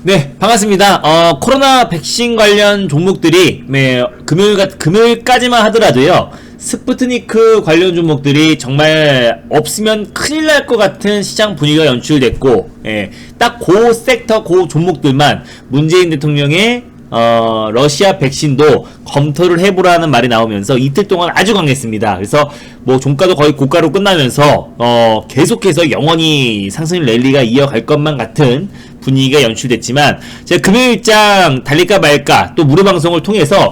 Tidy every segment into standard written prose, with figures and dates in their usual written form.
네, 반갑습니다. 코로나 백신 관련 종목들이, 금요일까지만 하더라도요, 스푸트니크 관련 종목들이 정말 없으면 큰일 날 것 같은 시장 분위기가 연출됐고, 딱 그 섹터, 그 종목들만 문재인 대통령의 러시아 백신도 검토를 해보라는 말이 나오면서 이틀 동안 아주 강했습니다. 그래서 뭐 종가도 거의 고가로 끝나면서 계속해서 영원히 상승 랠리가 이어갈 것만 같은 분위기가 연출됐지만, 제가 금요일장 달릴까 말까 또 무료방송을 통해서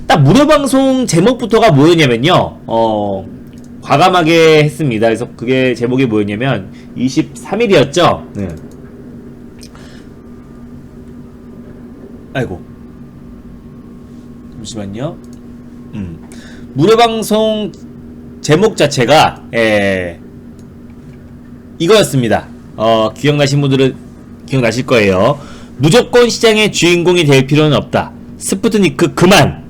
딱 무료방송 제목부터가 뭐였냐면요, 과감하게 했습니다. 그래서 그게 제목이 뭐였냐면 23일이었죠. 네. 아이고, 잠시만요. 무료방송 제목 자체가 이거였습니다. 기억나신 분들은 기억나실 거예요. 무조건 시장의 주인공이 될 필요는 없다. 스푸트니크 그만.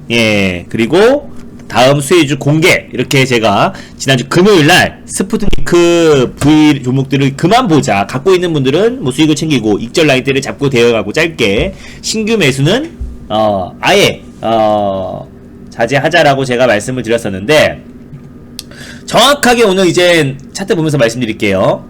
그리고 다음 수혜주 공개. 이렇게 제가 지난주 금요일날 스푸트니크 V 종목들을 그만 보자. 갖고 있는 분들은 뭐 수익을 챙기고 익절 라인대를 잡고 대여가고 짧게, 신규 매수는 아예 자제하자라고 제가 말씀을 드렸었는데, 정확하게 오늘 이제 차트 보면서 말씀드릴게요.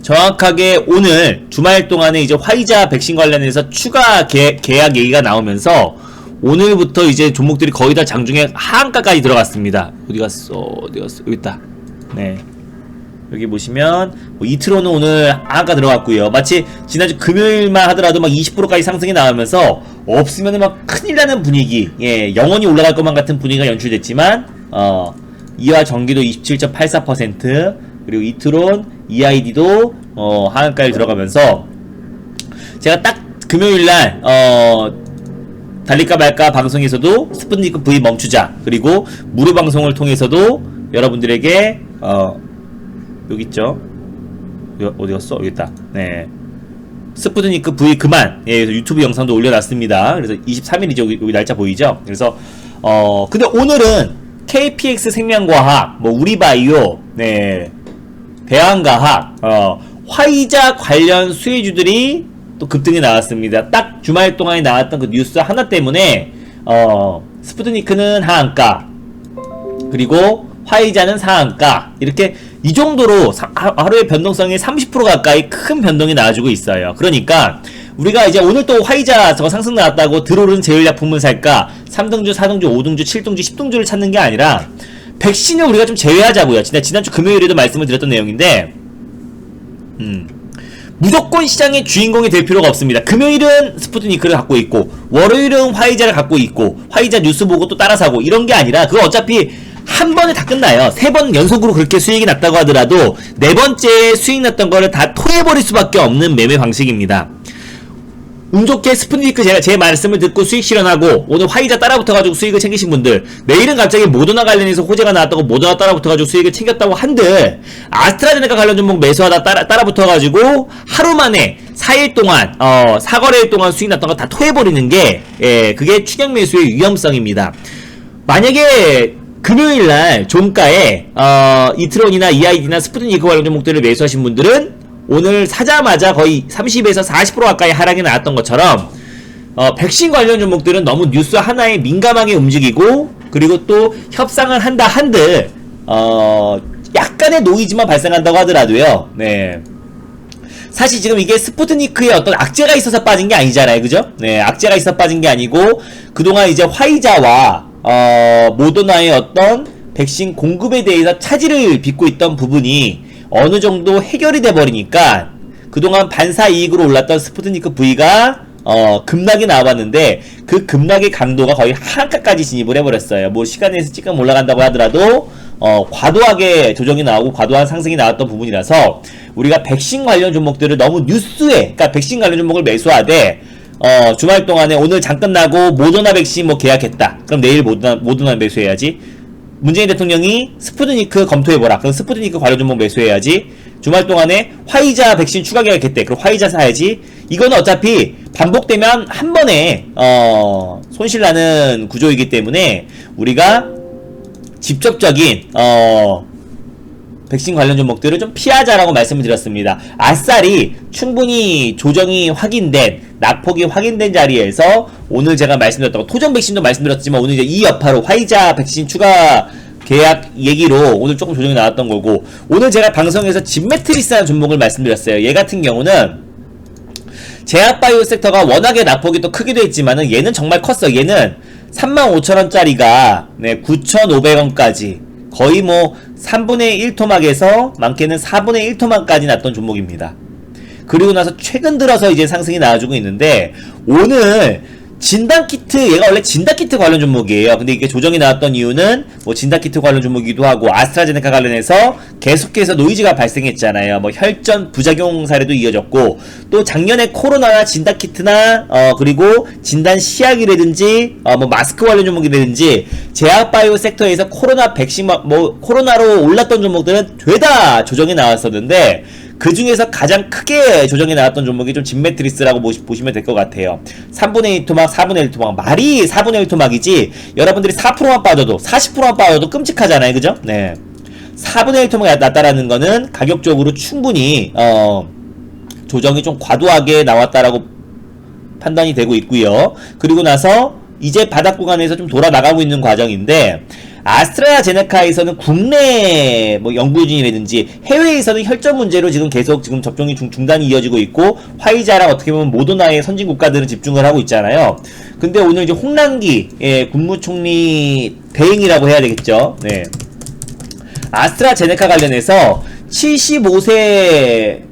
정확하게 오늘 주말 동안에 이제 화이자 백신 관련해서 추가 계약 얘기가 나오면서 오늘부터 이제 종목들이 거의 다 장중에 하한가까지 들어갔습니다. 어디 갔어? 여기 있다. 네. 여기 보시면 뭐 이트로는 오늘 하한가 들어갔고요. 마치 지난주 금요일만 하더라도 막 20%까지 상승이 나오면서 없으면 막 큰일 나는 분위기, 영원히 올라갈 것만 같은 분위기가 연출됐지만, 이와 전기도 27.84%, 그리고 이트론, EID도 하한가에 들어가면서, 제가 딱 금요일날 달릴까 말까 방송에서도 스푸트니크 V 멈추자, 그리고 무료 방송을 통해서도 여러분들에게 여기 있죠. 어디 갔어? 여기 있다. 네. 스푸트니크 V 그만. 그래서 유튜브 영상도 올려놨습니다. 그래서 23일이죠. 여기 날짜 보이죠? 그래서 근데 오늘은 KPX 생명과학, 뭐 우리바이오, 대한과학, 화이자 관련 수혜주들이 또 급등이 나왔습니다. 딱 주말 동안에 나왔던 그 뉴스 하나 때문에 스푸트니크는 하한가, 그리고 화이자는 상한가, 이렇게 이 정도로 하루의 변동성이 30% 가까이 큰 변동이 나와주고 있어요. 그러니까 우리가 이제 오늘 또 화이자 저거 상승 나왔다고 들어오른 제일약품을 살까, 3등주, 4등주, 5등주, 7등주, 10등주를 찾는 게 아니라 백신을 우리가 좀 제외하자고요. 지난주 금요일에도 말씀을 드렸던 내용인데, 무조건 시장의 주인공이 될 필요가 없습니다. 금요일은 스푸트니크를 갖고 있고, 월요일은 화이자를 갖고 있고, 화이자 뉴스 보고 또 따라 사고, 이런 게 아니라 그거 어차피 한 번에 다 끝나요. 3번 연속으로 그렇게 수익이 났다고 하더라도 4번째 수익 났던 거를 다 토해버릴 수밖에 없는 매매 방식입니다. 운 좋게 스푸트니크 제 말씀을 듣고 수익 실현하고 오늘 화이자 따라붙어가지고 수익을 챙기신 분들, 내일은 갑자기 모더나 관련해서 호재가 나왔다고 모더나 따라붙어가지고 수익을 챙겼다고 한들, 아스트라제네카 관련 종목 매수하다 따라붙어가지고 하루 만에 4일 동안 4거래일 동안 수익 났던 거 다 토해버리는 게 그게 추격 매수의 위험성입니다. 만약에 금요일날 종가에 이트론이나 EID나 스푸트니크 관련 종목들을 매수하신 분들은 오늘 사자마자 거의 30에서 40% 가까이 하락이 나왔던 것처럼, 백신 관련 종목들은 너무 뉴스 하나에 민감하게 움직이고, 그리고 또 협상을 한다 한들 약간의 노이즈만 발생한다고 하더라도요. 사실 지금 이게 스푸트니크에 어떤 악재가 있어서 빠진 게 아니잖아요, 그죠? 악재가 있어서 빠진 게 아니고, 그동안 이제 화이자와 모더나의 어떤 백신 공급에 대해서 차질을 빚고 있던 부분이 어느 정도 해결이 돼 버리니까 그동안 반사 이익으로 올랐던 스푸트니크 V가 급락이 나와봤는데, 그 급락의 강도가 거의 하한가까지 진입을 해버렸어요. 뭐 시간에서 찌끔 올라간다고 하더라도 과도하게 조정이 나오고 과도한 상승이 나왔던 부분이라서, 우리가 백신 관련 종목들을 너무 뉴스에, 그러니까 백신 관련 종목을 매수하되 주말 동안에 오늘 장 끝나고 모더나 백신 뭐 계약했다, 그럼 내일 모더나 매수해야지. 문재인 대통령이 스푸트니크 검토해보라, 그럼 스푸트니크 관련 종목 매수해야지. 주말 동안에 화이자 백신 추가 계약했대, 그럼 화이자 사야지. 이거는 어차피 반복되면 한 번에 손실나는 구조이기 때문에 우리가 직접적인 백신 관련 종목들을 좀 피하자라고 말씀을 드렸습니다. 아싸리 충분히 조정이 확인된, 낙폭이 확인된 자리에서 오늘 제가 말씀드렸던 토종 백신도 말씀드렸지만 오늘 이제 이 여파로 화이자 백신 추가 계약 얘기로 오늘 조금 조정이 나왔던 거고, 오늘 제가 방송에서 진메트리스라는 종목을 말씀드렸어요. 얘 같은 경우는 제약바이오 섹터가 워낙에 낙폭이 또 크기도 했지만은 얘는 정말 컸어. 얘는 35,000원짜리가 9,500원까지 거의 뭐 3분의 1 토막에서 많게는 4분의 1 토막까지 났던 종목입니다. 그리고 나서 최근 들어서 이제 상승이 나와주고 있는데, 오늘 진단키트, 얘가 원래 진단키트 관련 종목이에요. 근데 이게 조정이 나왔던 이유는 뭐 진단키트 관련 종목이기도 하고 아스트라제네카 관련해서 계속해서 노이즈가 발생했잖아요. 뭐 혈전 부작용 사례도 이어졌고, 또 작년에 코로나나 진단키트나 그리고 진단 시약이라든지 뭐 마스크 관련 종목이라든지 제약바이오 섹터에서 코로나 백신 뭐 코로나로 올랐던 종목들은 죄다 조정이 나왔었는데, 그 중에서 가장 크게 조정이 나왔던 종목이 좀 진메트리스라고 보시면 될 것 같아요. 3분의 1 토막, 4분의 1 토막. 말이 4분의 1 토막이지, 여러분들이 4%만 빠져도, 40%만 빠져도 끔찍하잖아요. 그죠? 네. 4분의 1 토막이 났다라는 거는 가격적으로 충분히, 조정이 좀 과도하게 나왔다라고 판단이 되고 있고요. 그리고 나서 이제 바닥 구간에서 좀 돌아 나가고 있는 과정인데, 아스트라제네카에서는 국내 뭐 연구진이라든지 해외에서는 혈전 문제로 지금 계속 지금 접종이 중단이 이어지고 있고, 화이자랑 어떻게 보면 모더나의 선진 국가들은 집중을 하고 있잖아요. 근데 오늘 이제 홍남기 국무총리 대행이라고 해야 되겠죠. 네. 아스트라제네카 관련해서 75세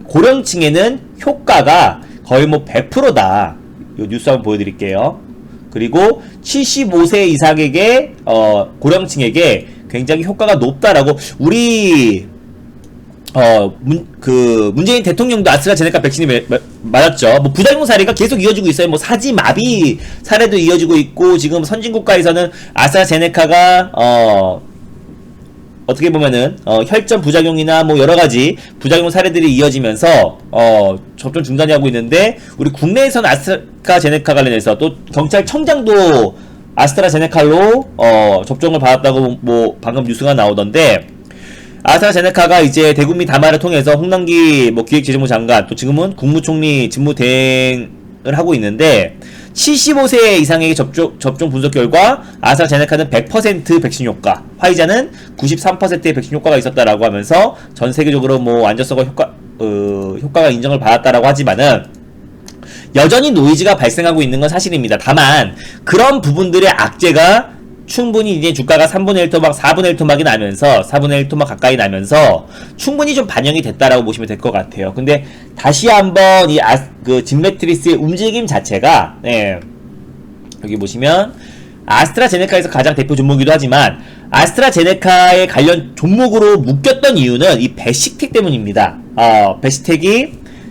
고령층에는 효과가 거의 뭐 100%다. 이 뉴스 한번 보여드릴게요. 그리고 75세 이상에게 고령층에게 굉장히 효과가 높다라고, 우리 문재인 대통령도 아스트라제네카 백신이 맞았죠. 뭐 부작용 사례가 계속 이어지고 있어요. 뭐 사지 마비 사례도 이어지고 있고, 지금 선진 국가에서는 아스트라제네카가 어떻게 보면은 혈전 부작용이나 뭐 여러가지 부작용 사례들이 이어지면서 접종 중단이 하고 있는데, 우리 국내에서는 아스트라제네카 관련해서 또 경찰청장도 아스트라제네카로 접종을 받았다고 뭐 방금 뉴스가 나오던데, 아스트라제네카가 이제 대국민 담화를 통해서 홍남기 뭐 기획재정부 장관, 또 지금은 국무총리 직무대행을 하고 있는데, 75세 이상에게 접종 분석 결과 아스트라제네카는 100% 백신 효과, 화이자는 93%의 백신 효과가 있었다라고 하면서 전 세계적으로 뭐 안전성과 효과가 인정을 받았다라고 하지만은 여전히 노이즈가 발생하고 있는 건 사실입니다. 다만 그런 부분들의 악재가 충분히 이제 주가가 3분의 1 토막, 4분의 1 토막이 나면서 4분의 1 토막 가까이 나면서 충분히 좀 반영이 됐다라고 보시면 될 것 같아요. 근데 다시 한번 이 진메트리스의 움직임 자체가, 여기 보시면 아스트라제네카에서 가장 대표 종목이기도 하지만 아스트라제네카의 관련 종목으로 묶였던 이유는 이 배식텍 때문입니다. 배식텍이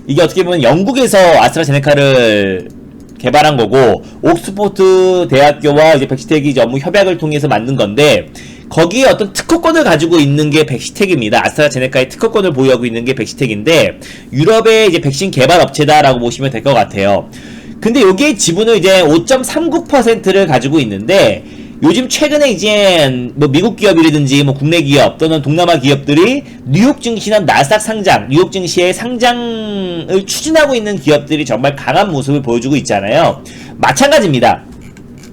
이게 어떻게 보면 영국에서 아스트라제네카를 개발한 거고, 옥스포드 대학교와 이제 백시텍이 이제 업무 협약을 통해서 만든 건데, 거기에 어떤 특허권을 가지고 있는 게 백시텍입니다. 아스트라제네카의 특허권을 보유하고 있는 게 백시텍인데, 유럽의 이제 백신 개발 업체다라고 보시면 될 것 같아요. 근데 여기에 지분을 이제 5.39%를 가지고 있는데, 요즘 최근에 이제 뭐 미국 기업이라든지 뭐 국내 기업 또는 동남아 기업들이 뉴욕 증시나 나스닥 상장, 뉴욕 증시의 상장을 추진하고 있는 기업들이 정말 강한 모습을 보여주고 있잖아요. 마찬가지입니다.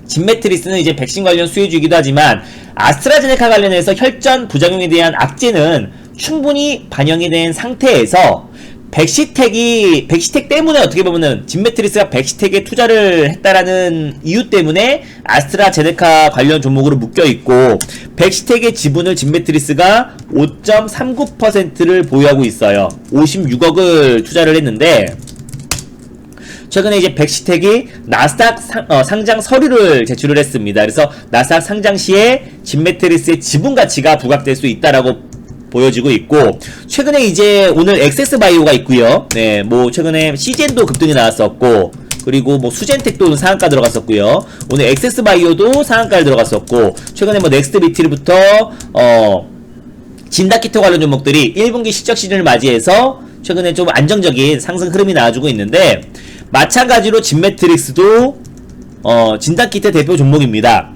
진메트리스는 이제 백신 관련 수혜주이기도 하지만 아스트라제네카 관련해서 혈전 부작용에 대한 악재는 충분히 반영이 된 상태에서 백시텍 때문에 어떻게 보면은 진메트리스가 백시텍에 투자를 했다라는 이유 때문에 아스트라제네카 관련 종목으로 묶여있고, 백시텍의 지분을 진메트리스가 5.39%를 보유하고 있어요. 56억을 투자를 했는데, 최근에 이제 백시텍이 나스닥 상장 서류를 제출을 했습니다. 그래서 나스닥 상장 시에 진메트리스의 지분 가치가 부각될 수 있다라고 보여지고 있고, 최근에 이제 오늘 엑세스바이오가 있고요. 네, 뭐 최근에 시젠도 급등이 나왔었고, 그리고 뭐 수젠텍도 상한가 들어갔었고요. 오늘 엑세스바이오도 상한가에 들어갔었고, 최근에 뭐 넥스트비티부터 진다키트 관련 종목들이 1분기 실적 시즌을 맞이해서 최근에 좀 안정적인 상승 흐름이 나와주고 있는데, 마찬가지로 진메트릭스도 진단키트 대표 종목입니다.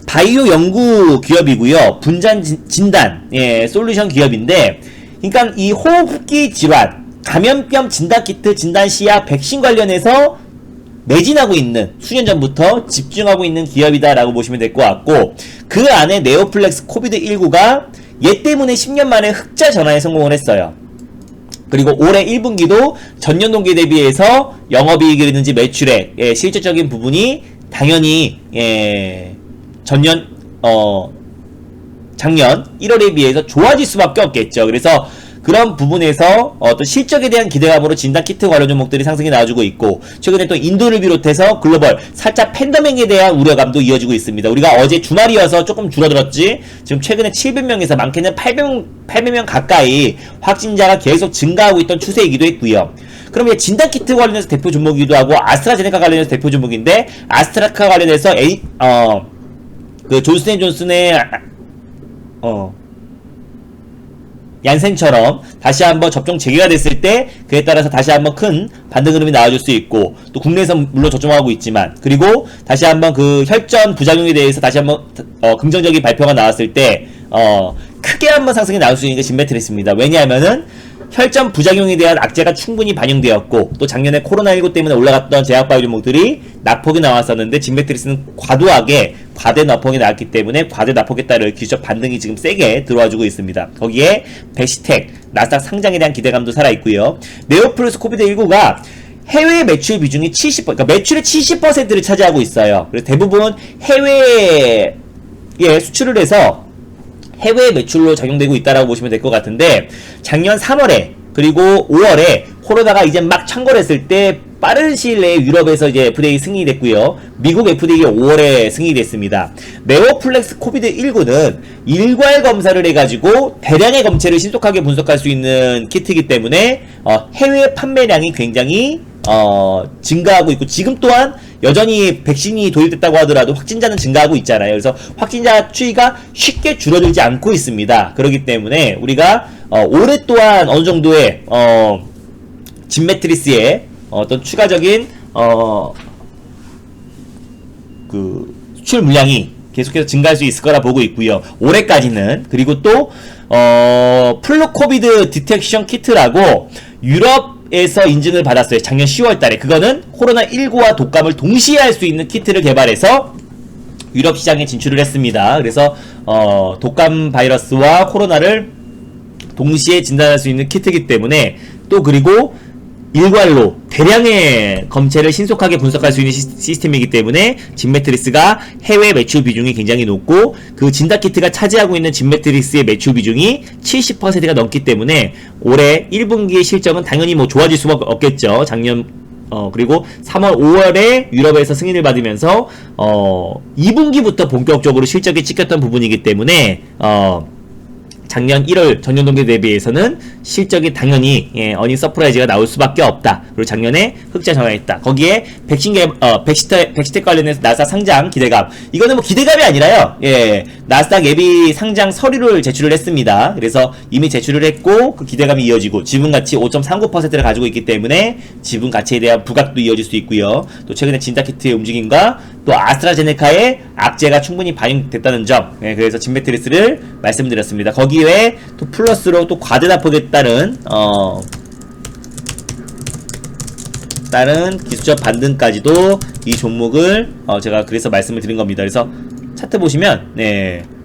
바이오 연구 기업이고요. 분산 진단, 예, 솔루션 기업인데, 그러니까 이 호흡기 질환, 감염병 진단키트, 진단시약, 백신 관련해서 매진하고 있는, 수년 전부터 집중하고 있는 기업이다라고 보시면 될 것 같고, 그 안에 네오플렉스 코비드19가 얘 때문에 10년 만에 흑자 전환에 성공을 했어요. 그리고 올해 1분기도 전년 동기 대비해서 영업이익이라든지 매출의, 예, 실질적인 부분이 당연히, 예, 작년 1월에 비해서 좋아질 수밖에 없겠죠. 그래서 그런 부분에서 또 실적에 대한 기대감으로 진단키트 관련 종목들이 상승이 나와주고 있고, 최근에 또 인도를 비롯해서 글로벌 살짝 팬데믹에 대한 우려감도 이어지고 있습니다. 우리가 어제 주말이어서 조금 줄어들었지, 지금 최근에 700명에서 많게는 800명 가까이 확진자가 계속 증가하고 있던 추세이기도 했고요. 그럼 이제 진단키트 관련해서 대표 종목이기도 하고, 아스트라제네카 관련해서 대표 종목인데, 아스트라카 관련해서 그 존슨앤존슨의 얀센처럼 다시 한번 접종 재개가 됐을 때 그에 따라서 다시 한번 큰 반등 흐름이 나와줄 수 있고, 또 국내에서 물론 접종하고 있지만, 그리고 다시 한번 그 혈전 부작용에 대해서 다시 한번 긍정적인 발표가 나왔을 때 크게 한번 상승이 나올 수 있는 게 진메트리스입니다. 왜냐하면은 혈전 부작용에 대한 악재가 충분히 반영되었고, 또 작년에 코로나19 때문에 올라갔던 제약바이오 종목들이 낙폭이 나왔었는데, 진메트리스는 과도하게 과대 낙폭이 나왔기 때문에 과대 낙폭에 따른 기술적 반등이 지금 세게 들어와주고 있습니다. 거기에 베시텍, 나스닥 상장에 대한 기대감도 살아있고요. 네오플러스 코비드19가 해외 매출 비중이 70%, 그러니까 매출의 70%를 차지하고 있어요. 그래서 대부분 해외에 수출을 해서 해외 매출로 작용되고 있다라고 보시면 될 것 같은데, 작년 3월에 그리고 5월에 코로나가 이제 막 창궐했을 때 빠른 시일 내에 유럽에서 이제 FDA 승인이 됐고요. 미국 FDA가 5월에 승인이 됐습니다. 네오플렉스 코비드19는 일괄 검사를 해가지고 대량의 검체를 신속하게 분석할 수 있는 키트이기 때문에 해외 판매량이 굉장히 증가하고 있고, 지금 또한 여전히 백신이 도입됐다고 하더라도 확진자는 증가하고 있잖아요. 그래서 확진자 추이가 쉽게 줄어들지 않고 있습니다. 그렇기 때문에 우리가 올해 또한 어느 정도의 진메트리스의 어떤 추가적인 그 수출 물량이 계속해서 증가할 수 있을 거라 보고 있고요. 올해까지는. 그리고 또 플루 코비드 디텍션 키트라고 유럽에서 인증을 받았어요. 작년 10월 달에. 그거는 코로나19와 독감을 동시에 할 수 있는 키트를 개발해서 유럽 시장에 진출을 했습니다. 그래서 독감 바이러스와 코로나를 동시에 진단할 수 있는 키트이기 때문에, 또 그리고 일괄로 대량의 검체를 신속하게 분석할 수 있는 시스템이기 때문에 진메트리스가 해외 매출 비중이 굉장히 높고, 그 진단키트가 차지하고 있는 진메트리스의 매출 비중이 70%가 넘기 때문에 올해 1분기의 실적은 당연히 뭐 좋아질 수밖에 없겠죠. 작년 그리고 3월 5월에 유럽에서 승인을 받으면서 2분기부터 본격적으로 실적이 찍혔던 부분이기 때문에 작년 1월 전년 동기 대비해서는 실적이 당연히 어닝 서프라이즈가 나올 수밖에 없다. 그리고 작년에 흑자 전환했다. 거기에 백시텍 관련해서 나스닥 상장 기대감. 이거는 뭐 기대감이 아니라요. 나스닥 예비 상장 서류를 제출을 했습니다. 그래서 이미 제출을 했고, 그 기대감이 이어지고, 지분가치 5.39%를 가지고 있기 때문에 지분가치에 대한 부각도 이어질 수 있고요. 또 최근에 진단키트의 움직임과 또 아스트라제네카의 악재가 충분히 반영됐다는 점, 그래서 진메트리스를 말씀드렸습니다. 거기에 또 플러스로 또 과대납폭에 따른 기술적 반등까지도 이 종목을 제가 그래서 말씀을 드린 겁니다. 그래서 차트 보시면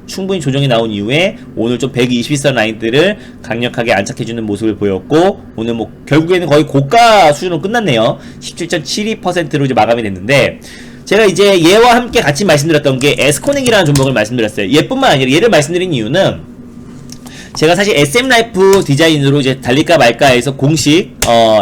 충분히 조정이 나온 이후에 오늘 좀 120선 라인들을 강력하게 안착해주는 모습을 보였고, 오늘 뭐 결국에는 거의 고가 수준으로 끝났네요. 17.72%로 이제 마감이 됐는데, 제가 이제 얘와 함께 같이 말씀드렸던 게 에스코넥이라는 종목을 말씀드렸어요. 얘뿐만 아니라 얘를 말씀드린 이유는, 제가 사실 SM라이프 디자인으로 이제 달릴까 말까 해서 공식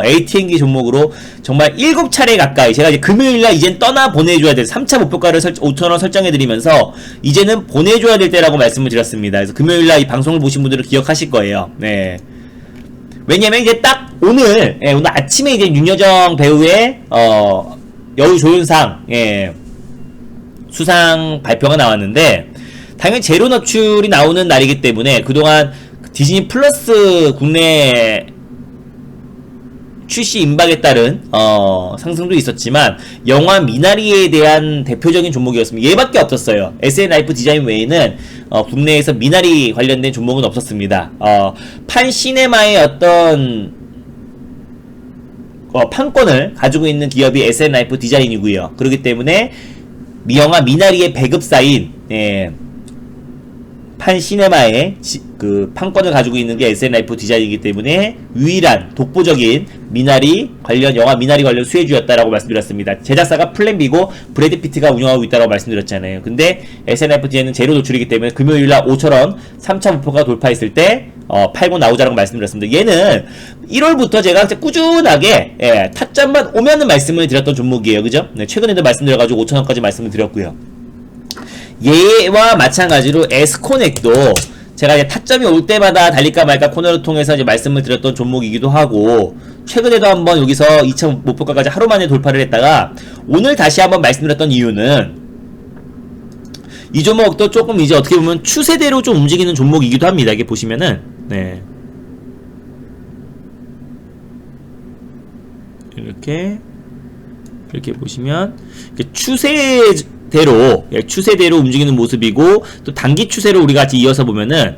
ATM기 종목으로 정말 7차례 가까이, 제가 이제 금요일날 이젠 떠나 보내줘야 될 3차 목표가를 5,000원 설정해드리면서 이제는 보내줘야 될 때라고 말씀을 드렸습니다. 그래서 금요일날 이 방송을 보신 분들은 기억하실 거예요. 왜냐면 이제 딱 오늘 아침에 이제 윤여정 배우의 여우조연상 수상 발표가 나왔는데, 당연히 제로 노출이 나오는 날이기 때문에 그동안 디즈니 플러스 국내 출시 임박에 따른 상승도 있었지만 영화 미나리에 대한 대표적인 종목이었습니다. 얘밖에 없었어요. SN라이프 디자인 외에는 국내에서 미나리 관련된 종목은 없었습니다. 판시네마의 어떤 판권을 가지고 있는 기업이 SN라이프 디자인이고요. 그렇기 때문에 영화 미나리의 배급사인 판시네마의 그 판권을 가지고 있는 게 SN라이프 디자인이기 때문에 유일한 독보적인 미나리 관련 영화 미나리 관련 수혜주였다라고 말씀드렸습니다. 제작사가 플랜B고 브래드 피트가 운영하고 있다고 말씀드렸잖아요. 근데 SN라이프 디자인은 제로 노출이기 때문에 금요일날 5,000원 3차 목표가 돌파했을 때 팔고 나오자라고 말씀드렸습니다. 얘는 1월부터 제가 꾸준하게 타점만 오면은 말씀을 드렸던 종목이에요. 그죠? 네, 최근에도 말씀드려가지고 5,000원까지 말씀을 드렸고요. 얘와 마찬가지로 에스코넥도 제가 이제 타점이 올 때마다 달릴까 말까 코너를 통해서 이제 말씀을 드렸던 종목이기도 하고, 최근에도 한번 여기서 2차 목표가까지 하루 만에 돌파를 했다가 오늘 다시 한번 말씀드렸던 이유는 이 종목도 조금 이제 어떻게 보면 추세대로 좀 움직이는 종목이기도 합니다. 이게 보시면은 이렇게 보시면 추세대로 움직이는 모습이고, 또 단기 추세로 우리가 같이 이어서 보면은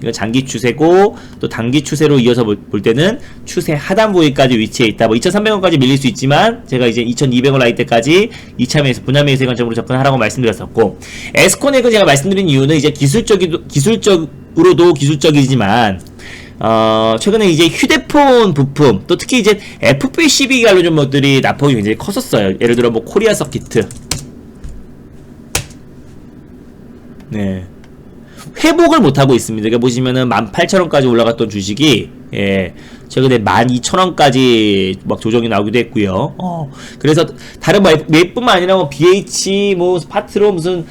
이거 장기 추세고, 또 단기 추세로 이어서 볼 때는 추세 하단 부위까지 위치해 있다. 2,300원까지 밀릴 수 있지만 제가 이제 2,200원 라인 때까지 2차 매수, 분할 매수의 관점으로 접근하라고 말씀드렸었고, 에스코넥은 제가 말씀드린 이유는 이제 기술적으로도 기술적이지만 최근에 이제 휴대폰 부품, 또 특히 이제 FPCB 관련 종목들이 낙폭이 굉장히 컸었어요. 예를 들어 코리아 서키트. 회복을 못하고 있습니다. 그러니까 보시면은 18,000원까지 올라갔던 주식이 최근에 12,000원까지 막 조정이 나오기도 했고요. 그래서 다른 웹뿐만 아니라 BH, 스파트로 무슨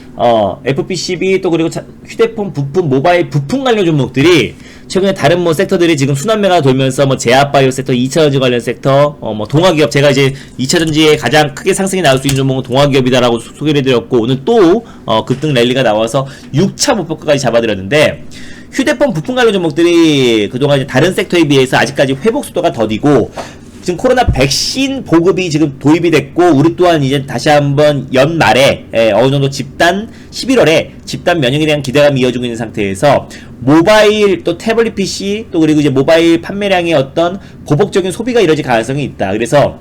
FPCB, 또 그리고 휴대폰 부품, 모바일 부품 관련 종목들이 최근에 다른 섹터들이 지금 순환매가 돌면서 제약바이오 섹터, 2차전지 관련 섹터, 동화기업, 제가 이제 2차전지에 가장 크게 상승이 나올 수 있는 종목은 동화기업이다라고 소개를 해드렸고, 오늘 또 급등 랠리가 나와서 6차 목표가까지 잡아드렸는데, 휴대폰 부품 관련 종목들이 그동안 이제 다른 섹터에 비해서 아직까지 회복 속도가 더디고, 지금 코로나 백신 보급이 지금 도입이 됐고, 우리 또한 이제 다시 한번 연말에 어느 정도 11월에 집단 면역에 대한 기대감이 이어지고 있는 상태에서 모바일, 또 태블릿 PC, 또 그리고 이제 모바일 판매량의 어떤 보복적인 소비가 이뤄질 가능성이 있다. 그래서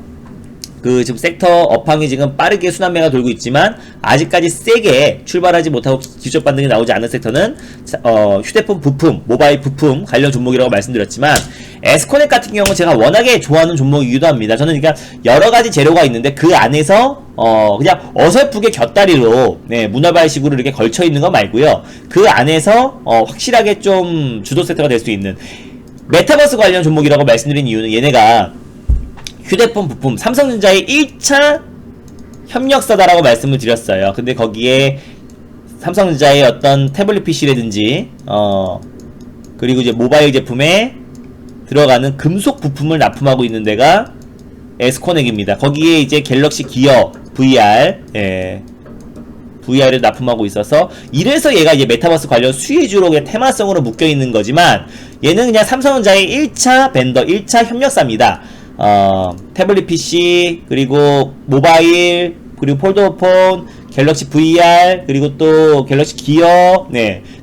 지금 섹터 업황이 지금 빠르게 순환매가 돌고 있지만 아직까지 세게 출발하지 못하고 기술적 반등이 나오지 않은 섹터는 휴대폰 부품, 모바일 부품 관련 종목이라고 말씀드렸지만, 에스코넥 같은 경우는 제가 워낙에 좋아하는 종목이기도 합니다. 저는 그러니까 여러가지 재료가 있는데 그 안에서 그냥 어설프게 곁다리로 문어발식으로 이렇게 걸쳐있는 거 말고요, 그 안에서 확실하게 좀 주도 섹터가 될 수 있는 메타버스 관련 종목이라고 말씀드린 이유는 얘네가 휴대폰 부품, 삼성전자의 1차 협력사다라고 말씀을 드렸어요. 근데 거기에 삼성전자의 어떤 태블릿 PC라든지 그리고 이제 모바일 제품에 들어가는 금속 부품을 납품하고 있는 데가 에스코넥입니다. 거기에 이제 갤럭시 기어 VR을 납품하고 있어서, 이래서 얘가 이제 메타버스 관련 수혜주로 그냥 테마성으로 묶여 있는 거지만, 얘는 그냥 삼성전자의 1차 벤더, 1차 협력사입니다. 태블릿 PC, 그리고 모바일, 그리고 폴더폰, 갤럭시 VR, 그리고 또 갤럭시 기어,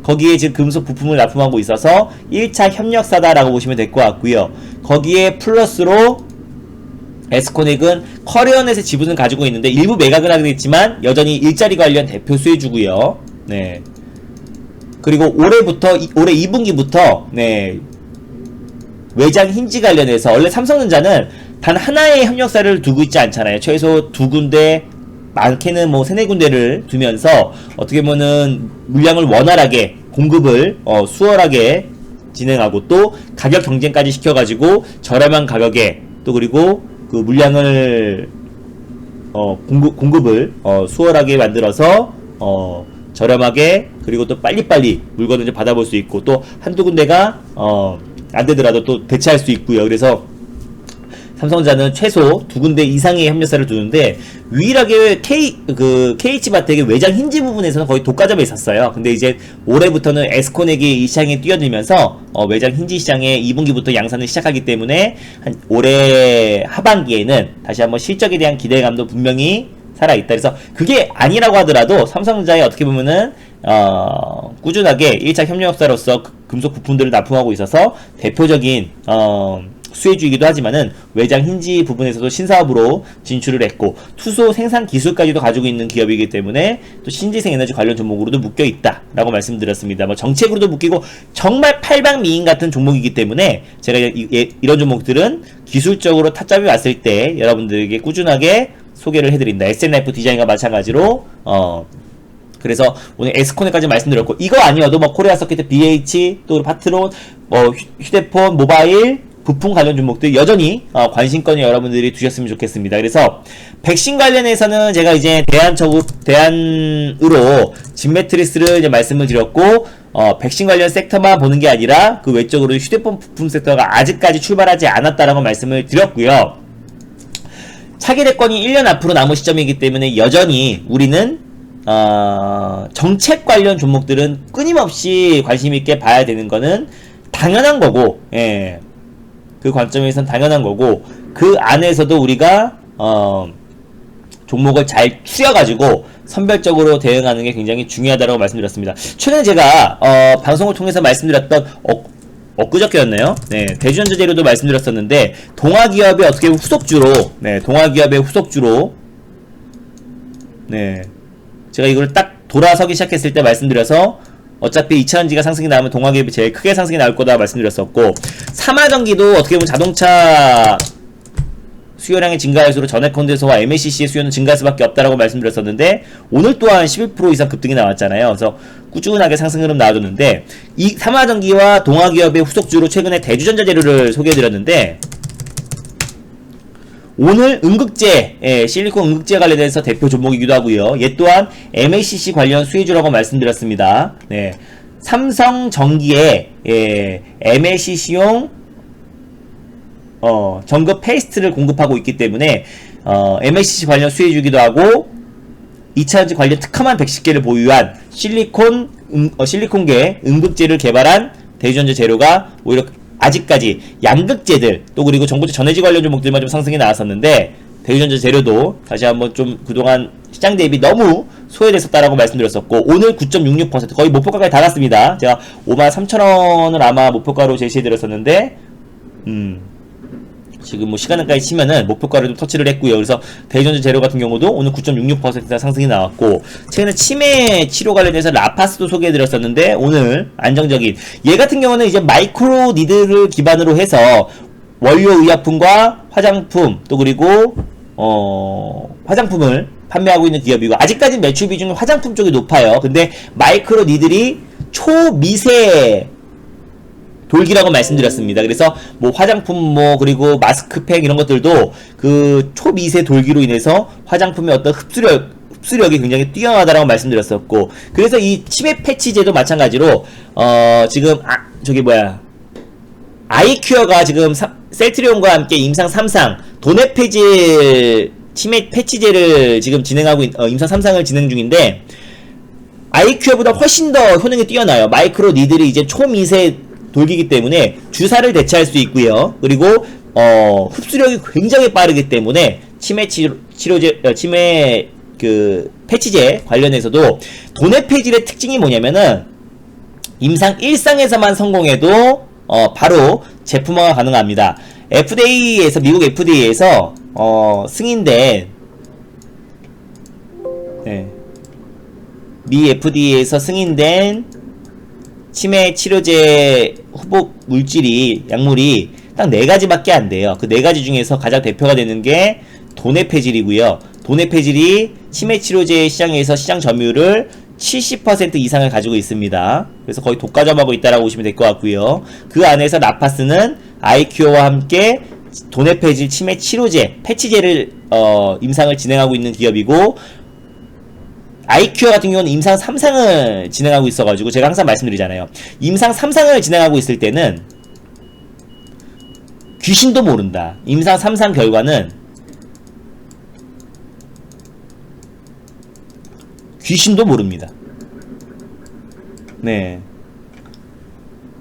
거기에 지금 금속 부품을 납품하고 있어서 1차 협력사다라고 보시면 될 것 같고요. 거기에 플러스로 에스코넥은 커리어넷의 지분을 가지고 있는데 일부 매각을 하게 됐지만 여전히 일자리 관련 대표 수혜주고요. 그리고 올해 2분기부터 외장 힌지 관련해서, 원래 삼성전자는 단 하나의 협력사를 두고 있지 않잖아요. 최소 2군데, 많게는 3, 4군데를 두면서 어떻게 보면은 물량을 원활하게 공급을 수월하게 진행하고, 또 가격 경쟁까지 시켜가지고 저렴한 가격에, 또 그리고 그 물량을 공급을 수월하게 만들어서 저렴하게, 그리고 또 빨리빨리 물건을 이제 받아볼 수 있고, 또 한두 군데가 안 되더라도 또 대체할 수 있고요. 그래서 삼성전자는 최소 2군데 이상의 협력사를 두는데 유일하게 KH바텍의 외장 힌지 부분에서는 거의 독과점에 있었어요. 근데 이제 올해부터는 에스코넥이 이 시장에 뛰어들면서 외장 힌지 시장에 2분기부터 양산을 시작하기 때문에 올해 하반기에는 다시 한번 실적에 대한 기대감도 분명히 살아있다. 그래서 그게 아니라고 하더라도 삼성전자에 어떻게 보면은 꾸준하게 1차 협력사로서 금속 부품들을 납품하고 있어서 대표적인 수혜주이기도 하지만은 외장 힌지 부분에서도 신사업으로 진출을 했고 투소 생산 기술까지도 가지고 있는 기업이기 때문에 또 신재생 에너지 관련 종목으로도 묶여 있다라고 말씀드렸습니다. 뭐 정책으로도 묶이고 정말 팔방미인 같은 종목이기 때문에 제가 이런 종목들은 기술적으로 타점이 왔을 때 여러분들에게 꾸준하게 소개를 해드린다. SNF 디자인과 마찬가지로 그래서 오늘 에스코넥까지 말씀드렸고 이거 아니어도 뭐 코리아 서킷, BH, 또 파트론, 휴대폰, 모바일 부품 관련 종목들 여전히 관심권을 여러분들이 두셨으면 좋겠습니다. 그래서 백신 관련해서는 제가 이제 대안으로 진매트리스를 이제 말씀을 드렸고 백신 관련 섹터만 보는 게 아니라 그 외적으로 휴대폰 부품 섹터가 아직까지 출발하지 않았다라고 말씀을 드렸고요. 차기 대권이 1년 앞으로 남은 시점이기 때문에 여전히 우리는 정책 관련 종목들은 끊임없이 관심있게 봐야 되는 거는 당연한 거고, 예. 그 관점에선 당연한 거고, 그 안에서도 우리가, 종목을 잘 추려가지고 선별적으로 대응하는 게 굉장히 중요하다고 말씀드렸습니다. 최근에 제가, 방송을 통해서 말씀드렸던, 엊그저께였나요? 네, 대주전자 재료도 말씀드렸었는데, 동아기업의 어떻게 후속주로, 네, 제가 이걸 딱 돌아서기 시작했을 때 말씀드려서 어차피 2차전지가 상승이 나오면 동아기업이 제일 크게 상승이 나올 거다 말씀드렸었고 삼화전기도 어떻게 보면 자동차 수요량이 증가할수록 전해컨대서와 MACC의 수요는 증가할 수밖에 없다라고 말씀드렸었는데 오늘 또한 11% 이상 급등이 나왔잖아요. 그래서 꾸준하게 상승 흐름 나와줬는데 이 삼화전기와 동아기업의 후속주로 최근에 대주전자 재료를 소개해드렸는데 오늘 응급제, 실리콘 응급제 관련해서 대표 종목이기도 하고요. 얘 또한 MACC 관련 수혜주라고 말씀드렸습니다. 네, 삼성전기에 MACC용 전급 페이스트를 공급하고 있기 때문에 MACC 관련 수혜주기도 하고 2차전지 관련 특허만 110개를 보유한 실리콘계 응급제를 개발한 대주전자 재료가 오히려 아직까지 양극재들 또 그리고 전고체 전해지 관련 종목들만 좀 상승이 나왔었는데 대주전자 재료도 다시 한번 좀 그동안 시장 대비 너무 소외됐었다라고 말씀드렸었고 오늘 9.66% 거의 목표가까지 달았습니다. 제가 53,000원을 아마 목표가로 제시해드렸었는데 지금 뭐 시간까지 치면은 목표가를 좀 터치를 했고요. 그래서 대주전자 재료 같은 경우도 오늘 9.66% 상승이 나왔고 최근에 치매 치료 관련해서 라파스도 소개해드렸었는데 오늘 안정적인 얘 같은 경우는 이제 마이크로 니드를 기반으로 해서 원료 의약품과 화장품 또 그리고 화장품을 판매하고 있는 기업이고 아직까지 매출 비중은 화장품 쪽이 높아요. 근데 마이크로 니들이 초미세 돌기라고 말씀드렸습니다. 그래서 뭐 화장품 뭐 그리고 마스크팩 이런 것들도 그 초미세 돌기로 인해서 화장품의 어떤 흡수력이 굉장히 뛰어나다라고 말씀드렸었고 그래서 이 치매 패치제도 마찬가지로 지금 아이큐어가 지금 셀트리온과 함께 임상 3상 도네페질 치매 패치제를 지금 진행하고 임상 3상을 진행 중인데 아이큐어보다 훨씬 더 효능이 뛰어나요. 마이크로 니들이 이제 초미세 돌기기 때문에 주사를 대체할 수 있고요. 그리고 흡수력이 굉장히 빠르기 때문에 치매 패치제 관련해서도 도네페질의 특징이 뭐냐면은 임상 1상에서만 성공해도 바로 제품화가 가능합니다. FDA에서 미국 FDA에서 승인된 미 FDA에서 승인된 치매 치료제 후보 물질이 약물이 딱 4가지밖에 안 돼요. 그 4가지 중에서 가장 대표가 되는 게 도네페질이고요. 도네페질이 치매 치료제 시장에서 시장 점유율을 70% 이상을 가지고 있습니다. 그래서 거의 독과점하고 있다라고 보시면 될 것 같고요. 그 안에서 라파스는 아이큐어와 함께 도네페질 치매 치료제 패치제를 임상을 진행하고 있는 기업이고 아이큐어 같은 경우는 임상 3상을 진행하고 있어가지고 제가 항상 말씀드리잖아요. 임상 3상을 진행하고 있을 때는 귀신도 모른다. 임상 3상 결과는 귀신도 모릅니다. 네.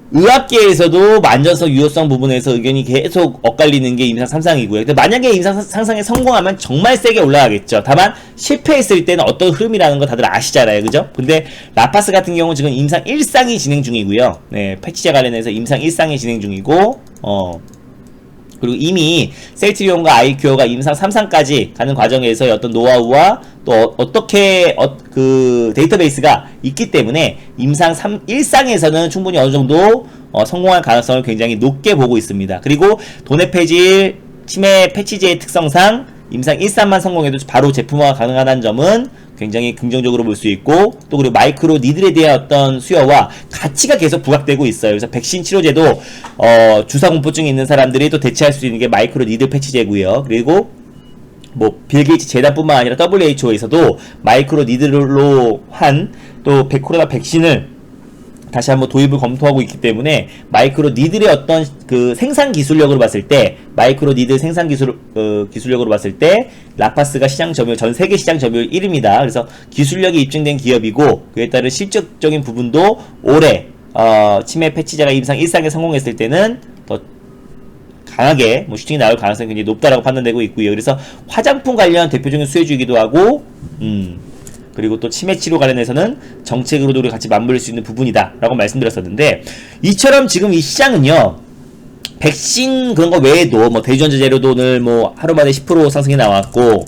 의학계에서도 만전성 유효성 부분에서 의견이 계속 엇갈리는 게 임상 3상이고요. 근데 만약에 임상 3상에 성공하면 정말 세게 올라가겠죠. 다만 실패했을 때는 어떤 흐름이라는 거 다들 아시잖아요. 그죠? 근데 라파스 같은 경우는 지금 임상 1상이 진행 중이고요. 네, 패치제 관련해서 임상 1상이 진행 중이고 그리고 이미 셀트리온과 아이큐어가 임상 3상까지 가는 과정에서의 어떤 노하우와 또 어떻게 그 데이터베이스가 있기 때문에 임상 1상에서는 충분히 어느 정도 성공할 가능성을 굉장히 높게 보고 있습니다. 그리고 도내 폐질, 치매 패치제의 특성상 임상 1상만 성공해도 바로 제품화가 가능하다는 점은 굉장히 긍정적으로 볼 수 있고, 또 그리고 마이크로 니들에 대한 어떤 수요와 가치가 계속 부각되고 있어요. 그래서 백신 치료제도 주사 공포증이 있는 사람들이 또 대체할 수 있는 게 마이크로 니들 패치제고요. 그리고 뭐 빌 게이츠 재단뿐만 아니라 WHO에서도 마이크로 니들로 한 또 코로나 백신을 다시 한번 도입을 검토하고 있기 때문에 마이크로 니들의 어떤 그 생산 기술력으로 봤을 때, 마이크로 니들 생산 기술력으로 봤을 때 라파스가 시장 점유율, 전 세계 시장 점유율 1위입니다. 그래서 기술력이 입증된 기업이고, 그에 따른 실적적인 부분도 올해 치매 패치제가 임상 1상에 성공했을 때는 더 강하게 슈팅이 나올 가능성이 굉장히 높다라고 판단되고 있고요. 그래서 화장품 관련 대표적인 수혜주이기도 하고, 그리고 또 치매 치료 관련해서는 정책으로도 우리가 같이 맞물릴 수 있는 부분이다 라고 말씀드렸었는데, 이처럼 지금 이 시장은요, 백신 그런 거 외에도 뭐 대주전자 재료도 오늘 뭐 하루 만에 10% 상승이 나왔고,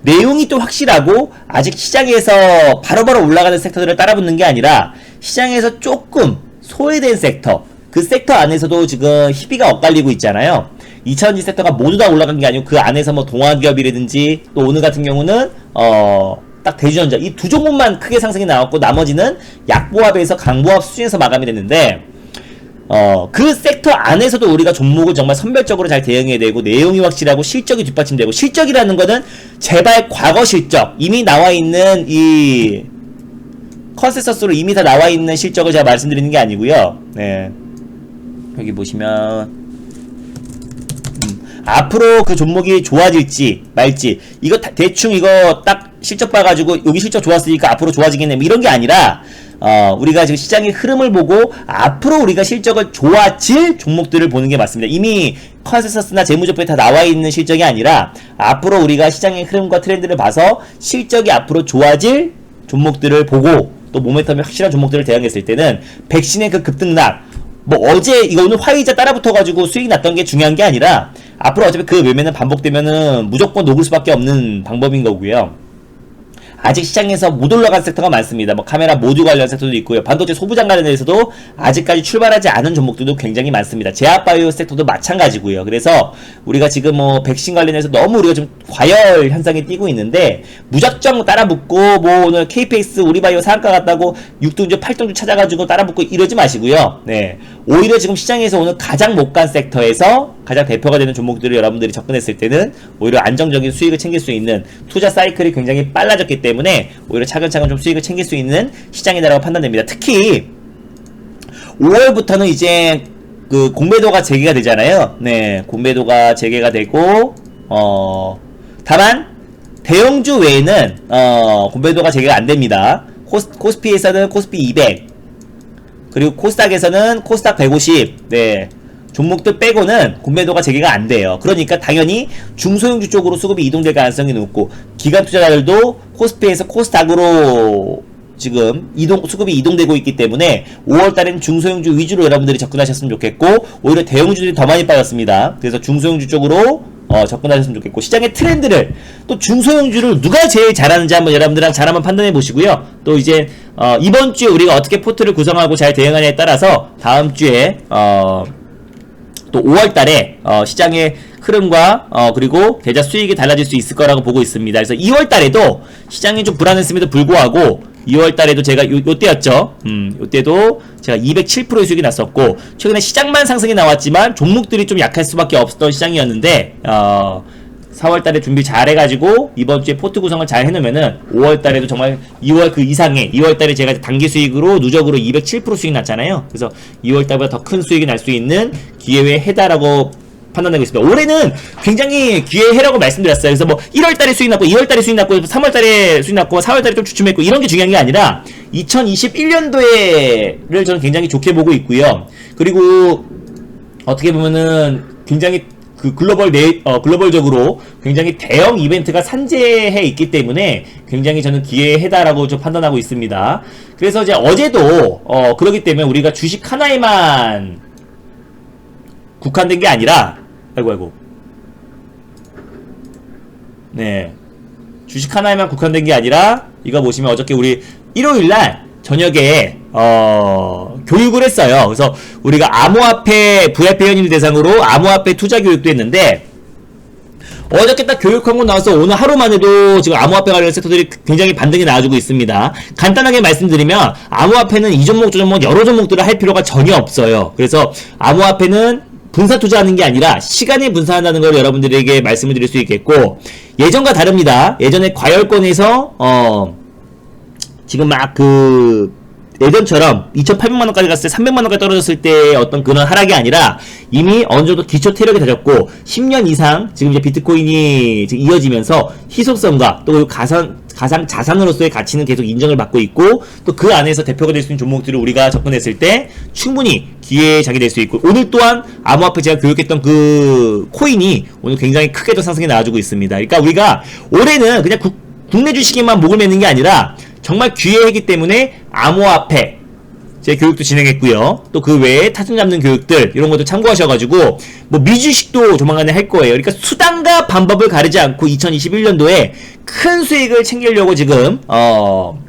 내용이 또 확실하고 아직 시장에서 바로바로 올라가는 섹터들을 따라붙는 게 아니라 시장에서 조금 소외된 섹터, 그 섹터 안에서도 지금 희비가 엇갈리고 있잖아요. 2차전지 섹터가 모두 다 올라간 게 아니고 그 안에서 뭐 동화기업이라든지, 또 오늘 같은 경우는 딱 대주전자 이 두 종목만 크게 상승이 나왔고, 나머지는 약보합에서 강보합 수준에서 마감이 됐는데, 그 섹터 안에서도 우리가 종목을 정말 선별적으로 잘 대응해야 되고, 내용이 확실하고 실적이 뒷받침되고, 실적이라는 거는 제발 과거 실적, 이미 나와 있는 이 컨센서스로 이미 다 나와 있는 실적을 제가 말씀드리는 게 아니고요. 네, 여기 보시면 앞으로 그 종목이 좋아질지 말지, 이거 대충 이거 딱 실적 봐가지고 여기 실적 좋았으니까 앞으로 좋아지겠네 뭐 이런 게 아니라, 우리가 지금 시장의 흐름을 보고 앞으로 우리가 실적을 좋아질 종목들을 보는 게 맞습니다. 이미 컨센서스나 재무제표에 다 나와 있는 실적이 아니라 앞으로 우리가 시장의 흐름과 트렌드를 봐서 실적이 앞으로 좋아질 종목들을 보고, 또 모멘텀이 확실한 종목들을 대응했을 때는 백신의 그 급등락, 뭐 어제 이거 오늘 화이자 따라붙어가지고 수익이 났던 게 중요한 게 아니라, 앞으로 어차피 그 매매는 반복되면은 무조건 녹을 수밖에 없는 방법인 거고요. 아직 시장에서 못 올라간 섹터가 많습니다. 뭐 카메라 모듈 관련 섹터도 있고요. 반도체 소부장 관련해서도 아직까지 출발하지 않은 종목들도 굉장히 많습니다. 제약바이오 섹터도 마찬가지고요. 그래서 우리가 지금 뭐 백신 관련해서 너무 우리가 좀 과열 현상이 띄고 있는데, 무작정 따라붙고 뭐 오늘 KPX 우리바이오 상한가 같다고 6등주 8등주 찾아가지고 따라붙고 이러지 마시고요. 네, 오히려 지금 시장에서 오늘 가장 못 간 섹터에서 가장 대표가 되는 종목들을 여러분들이 접근했을 때는 오히려 안정적인 수익을 챙길 수 있는, 투자 사이클이 굉장히 빨라졌기 때문에 오히려 차근차근 좀 수익을 챙길 수 있는 시장이다라고 판단됩니다. 특히 5월부터는 이제 그 공매도가 재개가 되잖아요. 네, 공매도가 재개가 되고, 다만 대형주 외에는 공매도가 재개가 안 됩니다. 코스피에서는 코스피 200, 그리고 코스닥에서는 코스닥 150, 네, 종목들 빼고는 공매도가 재개가 안 돼요. 그러니까 당연히 중소형주 쪽으로 수급이 이동될 가능성이 높고, 기관 투자자들도 코스피에서 코스닥으로 지금 수급이 이동되고 있기 때문에 5월달에는 중소형주 위주로 여러분들이 접근하셨으면 좋겠고, 오히려 대형주들이 더 많이 빠졌습니다. 그래서 중소형주 쪽으로 접근하셨으면 좋겠고, 시장의 트렌드를, 또 중소형주를 누가 제일 잘하는지 한번 여러분들이랑 잘 한번 판단해 보시고요. 또 이제 이번 주에 우리가 어떻게 포트를 구성하고 잘 대응하냐에 따라서 다음 주에 또 5월달에 시장의 흐름과 그리고 계좌 수익이 달라질 수 있을 거라고 보고 있습니다. 그래서 2월달에도 시장이 좀 불안했음에도 불구하고 2월달에도 제가 요때였죠. 요때도 제가 207%의 수익이 났었고, 최근에 시장만 상승이 나왔지만 종목들이 좀 약할 수밖에 없었던 시장이었는데 4월달에 준비 잘 해가지고 이번주에 포트 구성을 잘 해놓으면은 5월달에도 정말 2월 그 이상의 2월달에 제가 단기 수익으로 누적으로 207% 수익 났잖아요. 그래서 2월달보다 더 큰 수익이 날 수 있는 기회의 해다라고 판단되고 있습니다. 올해는 굉장히 기회의 해라고 말씀드렸어요. 그래서 뭐 1월달에 수익 났고 2월달에 수익 났고 3월달에 수익 났고 4월달에 좀 주춤했고 이런 게 중요한 게 아니라 2021년도에를 저는 굉장히 좋게 보고 있고요. 그리고 어떻게 보면은 굉장히 그 글로벌적으로 굉장히 대형 이벤트가 산재해 있기 때문에 굉장히 저는 기회의 해다라고 좀 판단하고 있습니다. 그래서 이제 어제도 그러기 때문에 우리가 주식 하나에만 국한된 게 아니라 아이고 네, 주식 하나에만 국한된 게 아니라 이거 보시면 어저께 우리 일요일날 저녁에 교육을 했어요. 그래서 우리가 암호화폐 VIP 회원님들 대상으로 암호화폐 투자 교육도 했는데 어저께 딱 교육한 거 나와서 오늘 하루만 해도 지금 암호화폐 관련 섹터들이 굉장히 반등이 나와주고 있습니다. 간단하게 말씀드리면 암호화폐는 이 종목 저 종목 여러 종목들을 할 필요가 전혀 없어요. 그래서 암호화폐는 분산 투자하는 게 아니라 시간에 분산한다는 걸 여러분들에게 말씀을 드릴 수 있겠고, 예전과 다릅니다. 예전에 과열권에서 지금 막 예전처럼 2,800만원까지 갔을 때 300만원까지 떨어졌을 때 어떤 그런 하락이 아니라 이미 어느 정도 기초 태력이 다졌고 10년 이상 지금 이제 비트코인이 지금 이어지면서 희소성과 또 가상 자산으로서의 가치는 계속 인정을 받고 있고, 또 그 안에서 대표가 될 수 있는 종목들을 우리가 접근했을 때 충분히 기회의 장이 될 수 있고, 오늘 또한 암호화폐 제가 교육했던 그 코인이 오늘 굉장히 크게도 상승해 나와주고 있습니다. 그러니까 우리가 올해는 그냥 국내 주식에만 목을 매는 게 아니라 정말 기회이기 때문에 암호화폐 제 교육도 진행했고요. 또 그 외에 타점 잡는 교육들 이런 것도 참고하셔가지고 뭐 미주식도 조만간에 할 거예요. 그러니까 수단과 방법을 가리지 않고 2021년도에 큰 수익을 챙기려고 지금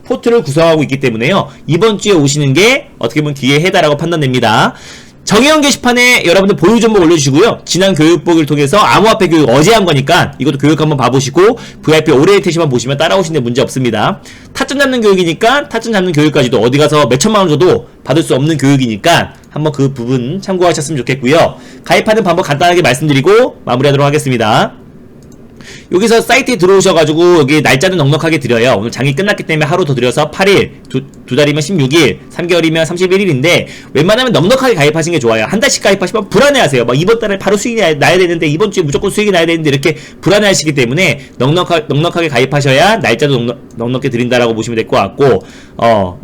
포트를 구성하고 있기 때문에요. 이번 주에 오시는 게 어떻게 보면 기회의 해다라고 판단됩니다. 정혜원 게시판에 여러분들 보유 종목 올려주시고요. 지난 교육보기를 통해서 암호화폐 교육 어제 한 거니까 이것도 교육 한번 봐보시고 VIP 오리엔테이션만 보시면 따라오시는데 문제 없습니다. 타점 잡는 교육이니까 타점 잡는 교육까지도 어디 가서 몇천만 원 줘도 받을 수 없는 교육이니까 한번 그 부분 참고하셨으면 좋겠고요. 가입하는 방법 간단하게 말씀드리고 마무리하도록 하겠습니다. 여기서 사이트에 들어오셔가지고 여기 날짜는 넉넉하게 드려요. 오늘 장이 끝났기 때문에 하루 더 드려서 8일, 두 달이면 16일, 3개월이면 31일인데 웬만하면 넉넉하게 가입하시는 게 좋아요. 한 달씩 가입하시면 불안해하세요. 막 이번 달에 바로 수익이 나야 되는데, 이번 주에 무조건 수익이 나야 되는데, 이렇게 불안해하시기 때문에 넉넉하게 가입하셔야 날짜도 넉넉히 드린다라고 보시면 될 것 같고,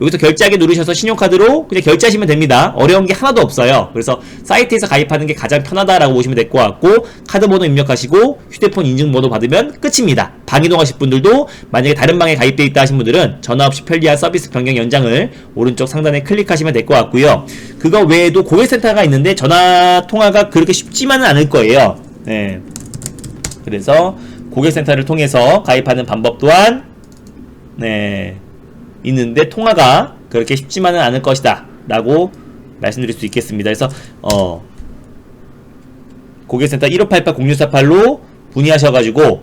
여기서 결제하기 누르셔서 신용카드로 그냥 결제하시면 됩니다. 어려운 게 하나도 없어요. 그래서 사이트에서 가입하는 게 가장 편하다라고 보시면 될 것 같고, 카드번호 입력하시고 휴대폰 인증번호 받으면 끝입니다. 방 이동하실 분들도 만약에 다른 방에 가입되어 있다 하신 분들은 전화 없이 편리한 서비스 변경 연장을 오른쪽 상단에 클릭하시면 될 것 같고요. 그거 외에도 고객센터가 있는데 전화 통화가 그렇게 쉽지만은 않을 거예요. 네. 그래서 고객센터를 통해서 가입하는 방법 또한 있는데 통화가 그렇게 쉽지만은 않을 것이다 라고 말씀드릴 수 있겠습니다. 그래서 고객센터 1588-0648로 문의하셔가지고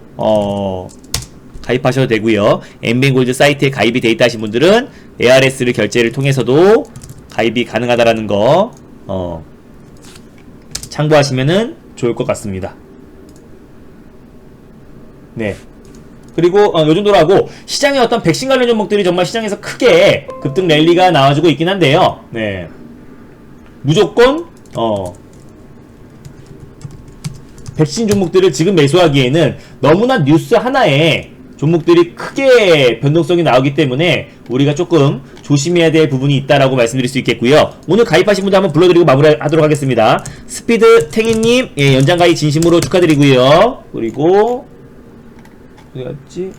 가입하셔도 되고요. 엠뱅골드 사이트에 가입이 돼 있다 하신 분들은 ARS를 결제를 통해서도 가입이 가능하다라는 거 참고하시면은 좋을 것 같습니다. 네. 그리고 요 정도로 하고, 시장의 어떤 백신 관련 종목들이 정말 시장에서 크게 급등 랠리가 나와주고 있긴 한데요. 네. 무조건 백신 종목들을 지금 매수하기에는 너무나 뉴스 하나에 종목들이 크게 변동성이 나오기 때문에 우리가 조금 조심해야 될 부분이 있다라고 말씀드릴 수 있겠고요. 오늘 가입하신 분들 한번 불러드리고 마무리하도록 하겠습니다. 스피드 탱이님, 예, 연장 가입 진심으로 축하드리고요. 그리고 어디 갔지?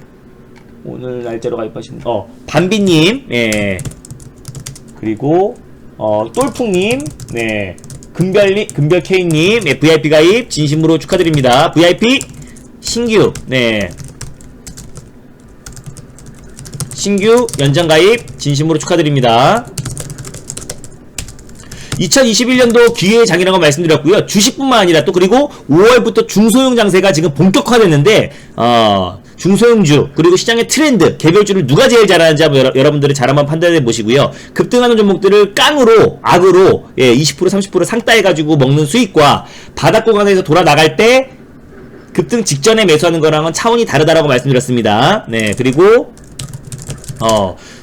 오늘 날짜로 가입하신 반비님, 예, 그리고 똘풍님, 네, 금별K님, 예, VIP 가입 진심으로 축하드립니다. VIP 신규, 네, 신규 연장 가입 진심으로 축하드립니다. 2021년도 기회의 장이라고 말씀드렸고요. 주식뿐만 아니라 또 그리고 5월부터 중소형 장세가 지금 본격화됐는데 중소형주 그리고 시장의 트렌드 개별주를 누가 제일 잘하는지 한번 여러분들이 잘 한번 판단해 보시고요. 급등하는 종목들을 깡으로 악으로 20% 30% 상따해 가지고 먹는 수익과 바닥 구간에서 돌아 나갈 때 급등 직전에 매수하는 거랑은 차원이 다르다라고 말씀드렸습니다. 네, 그리고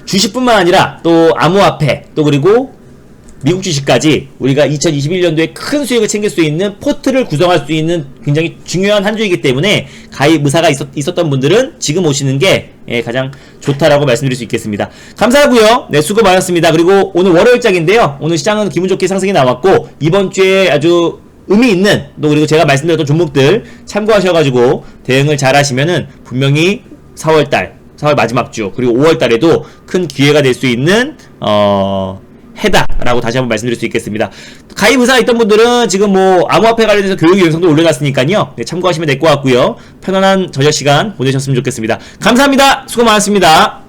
주식뿐만 아니라 또 암호화폐, 또 그리고 미국 주식까지 우리가 2021년도에 큰 수익을 챙길 수 있는 포트를 구성할 수 있는 굉장히 중요한 한 주이기 때문에 가입 의사가 있었던 분들은 지금 오시는 게 가장 좋다라고 말씀드릴 수 있겠습니다. 감사하고요. 네, 수고 많았습니다. 그리고 오늘 월요일장인데요. 오늘 시장은 기분 좋게 상승이 나왔고 이번 주에 아주 의미 있는 또 그리고 제가 말씀드렸던 종목들 참고하셔가지고 대응을 잘 하시면은 분명히 4월 마지막 주 그리고 5월 달에도 큰 기회가 될 수 있는 해다라고 다시 한번 말씀드릴 수 있겠습니다. 가입 의사가 있던 분들은 지금 뭐 암호화폐 관련해서 교육 영상도 올려놨으니까요. 네, 참고하시면 될 것 같고요. 편안한 저녁 시간 보내셨으면 좋겠습니다. 감사합니다. 수고 많았습니다.